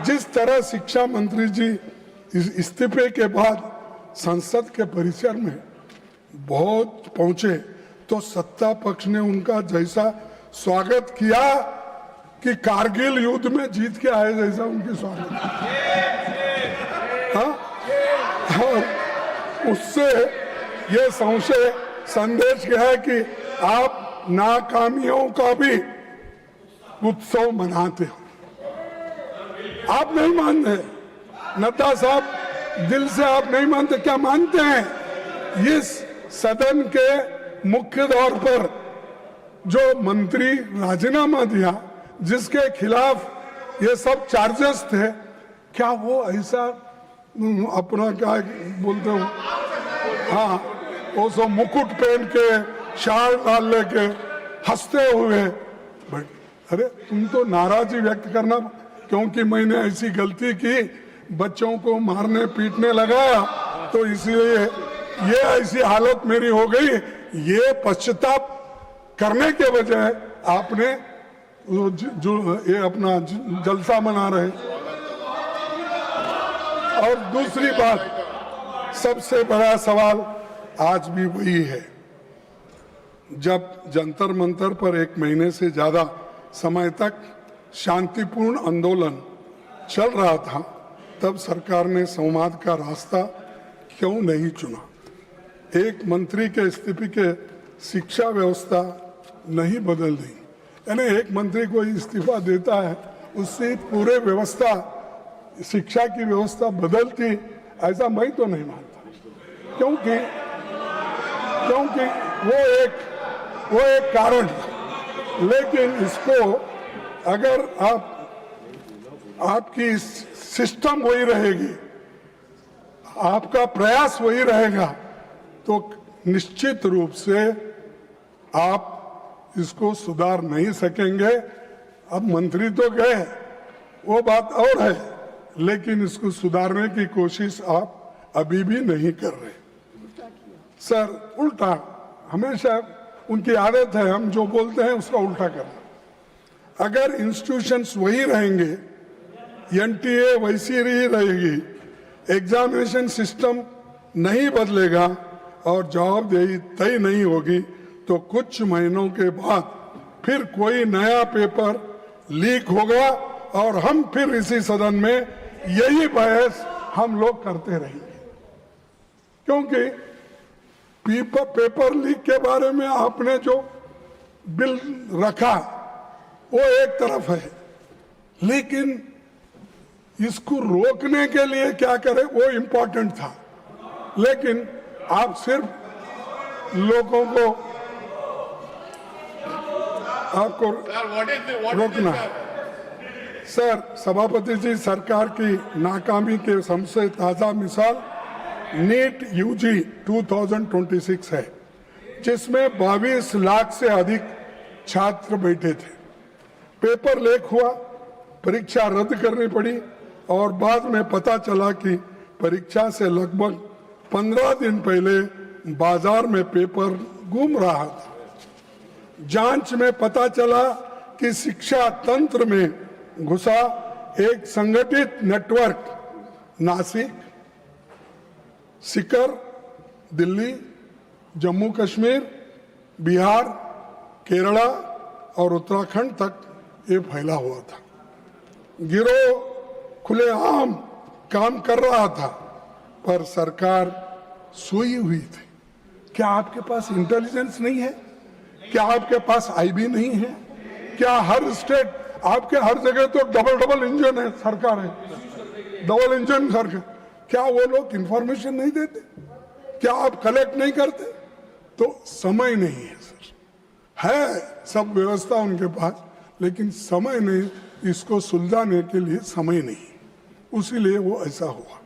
जिस तरह शिक्षा मंत्री जी इस्तीफे के बाद संसद के परिसर में बहुत पहुंचे तो सत्ता पक्ष ने उनका जैसा स्वागत किया कि कारगिल युद्ध में जीत के आए जैसा उनकी स्वागत। हाँ, और उससे ये संदेश क्या है कि आप नाकामियों का भी उत्सव मनाते हो। आप नहीं मानते, नड्डा साहब दिल से आप नहीं मानते, क्या मानते हैं? इस सदन के मुख्य तौर पर जो मंत्री राजीनामा दिया, जिसके खिलाफ ये सब चार्जेस थे, क्या वो ऐसा अपना क्या बोलते हो, हाँ, वो सब मुकुट पहन के शाल डाल लेके हंसते हुए, अरे तुम तो नाराजी व्यक्त करना क्योंकि मैंने ऐसी गलती की, बच्चों को मारने पीटने लगा तो इसलिए ये ऐसी हालत मेरी हो गई, ये पश्चाताप करने के बजाय आपने जो ये अपना जलसा मना रहे। और दूसरी बात, सबसे बड़ा सवाल आज भी वही है, जब जंतर मंतर पर 1 महीने से ज्यादा समय तक शांतिपूर्ण आंदोलन चल रहा था, तब सरकार ने संवाद का रास्ता क्यों नहीं चुना? एक मंत्री के इस्तीफे के शिक्षा व्यवस्था नहीं बदल दी, यानी एक मंत्री को इस्तीफा देता है उससे पूरे व्यवस्था, शिक्षा की व्यवस्था बदलती, ऐसा मैं तो नहीं मानता। क्योंकि वो एक कारण, लेकिन इसको अगर आपकी सिस्टम वही रहेगी, आपका प्रयास वही रहेगा, तो निश्चित रूप से आप इसको सुधार नहीं सकेंगे। अब मंत्री तो गए, वो बात और है, लेकिन इसको सुधारने की कोशिश आप अभी भी नहीं कर रहे। सर, उल्टा हमेशा उनकी आदत है, हम जो बोलते हैं उसका उल्टा करना। अगर इंस्टीट्यूशंस वही रहेंगे, एनटीए वैसी ही रहेगी, एग्जामिनेशन सिस्टम नहीं बदलेगा और जवाबदेही तय नहीं होगी, तो कुछ महीनों के बाद फिर कोई नया पेपर लीक होगा और हम फिर इसी सदन में यही बहस हम लोग करते रहेंगे। क्योंकि पेपर लीक के बारे में आपने जो बिल रखा वो एक तरफ है, लेकिन इसको रोकने के लिए क्या करें वो इम्पोर्टेंट था, लेकिन आप सिर्फ लोगों को आपको रोकना है। सर, सभापति जी, सरकार की नाकामी के सबसे ताजा मिसाल नीट यूजी 2026 है, जिसमें 22 लाख से अधिक छात्र बैठे थे। पेपर लीक हुआ, परीक्षा रद्द करनी पड़ी और बाद में पता चला कि परीक्षा से लगभग 15 दिन पहले बाजार में पेपर गुम रहा था। जांच में पता चला कि शिक्षा तंत्र में घुसा एक संगठित नेटवर्क नासिक, सीकर, दिल्ली, जम्मू कश्मीर, बिहार, केरला और उत्तराखंड तक ये फैला हुआ था। गिरोह खुलेआम काम कर रहा था, पर सरकार सोई हुई थी। क्या आपके पास इंटेलिजेंस नहीं है? क्या आपके पास आईबी नहीं है? क्या हर स्टेट, आपके हर जगह तो डबल इंजन है, सरकार है, डबल इंजन सरकार, क्या वो लोग इंफॉर्मेशन नहीं देते? क्या आप कलेक्ट नहीं करते? तो समय नहीं है सर, है सब व्यवस्था उनके पास, लेकिन समय नहीं, इसको सुलझाने के लिए समय नहीं, उसीलिए वो ऐसा हुआ।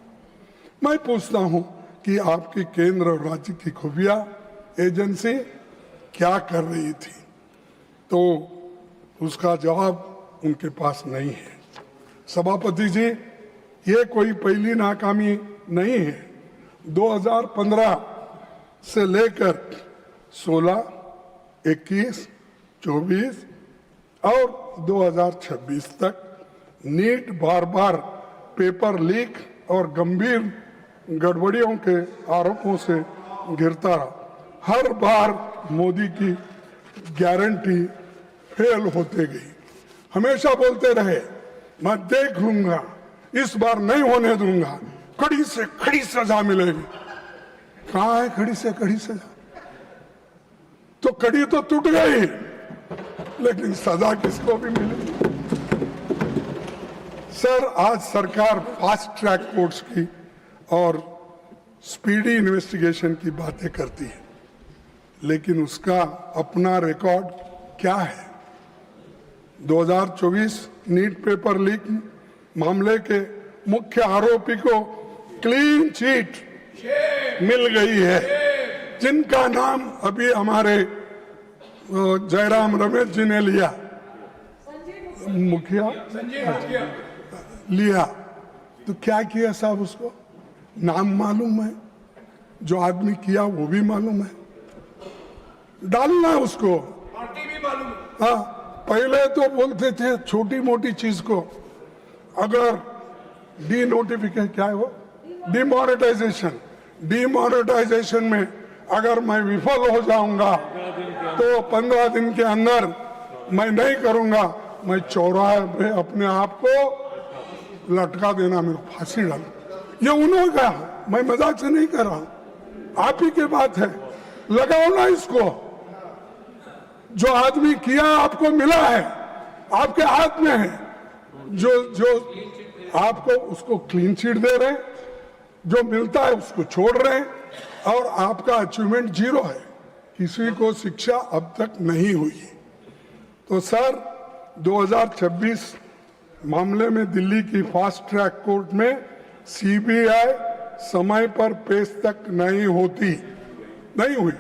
मैं पूछता हूं कि आपकी केंद्र और राज्य की खुफिया एजेंसी क्या कर रही थी, तो उसका जवाब उनके पास नहीं है। सभापति जी, ये कोई पहली नाकामी नहीं है। 2015 से लेकर 16, 21, 24 और 2026 तक नीट बार बार पेपर लीक और गंभीर गड़बड़ियों के आरोपों से घिरता रहा। हर बार मोदी की गारंटी फेल होते गई। हमेशा बोलते रहे मैं देख लूंगा, इस बार नहीं होने दूंगा, कड़ी से कड़ी सजा मिलेगी। कहां है कड़ी से कड़ी सजा? तो कड़ी तो टूट गई, लेकिन सजा किसको भी मिलेगी? सर, आज सरकार फास्ट ट्रैक कोर्ट्स की और स्पीडी इन्वेस्टिगेशन की बातें करती है, लेकिन उसका अपना रिकॉर्ड क्या है? 2024 नीट पेपर लीक मामले के मुख्य आरोपी को क्लीन चिट मिल गई है, जिनका नाम अभी हमारे जयराम रमेश जी ने लिया, मुखिया लिया। तो क्या किया साहब? उसको नाम मालूम है, जो आदमी किया वो भी मालूम है, डालना उसको पार्टी भी मालूम है। हाँ, पहले तो बोलते थे छोटी मोटी चीज को अगर डी नोटिफिकेशन, क्या है वो, डिमोनेटाइजेशन में अगर मैं विफल हो जाऊंगा तो 15 दिन के अंदर मैं नहीं करूंगा, मैं चौराहे पे अपने आप को लटका देना, मेरे फांसी डाल। ये उन्होंने कहा, मैं मजाक से नहीं कर रहा हूं, आप ही की बात है। लगाओ ना इसको, जो आदमी किया आपको मिला है, आपके हाथ में है, जो आपको उसको क्लीन चिट दे रहे, जो मिलता है उसको छोड़ रहे, और आपका अचीवमेंट 0 है। किसी को शिक्षा अब तक नहीं हुई। तो सर, 2026 मामले में दिल्ली की फास्ट ट्रैक कोर्ट में सीबीआई समय पर पेश तक नहीं हुई।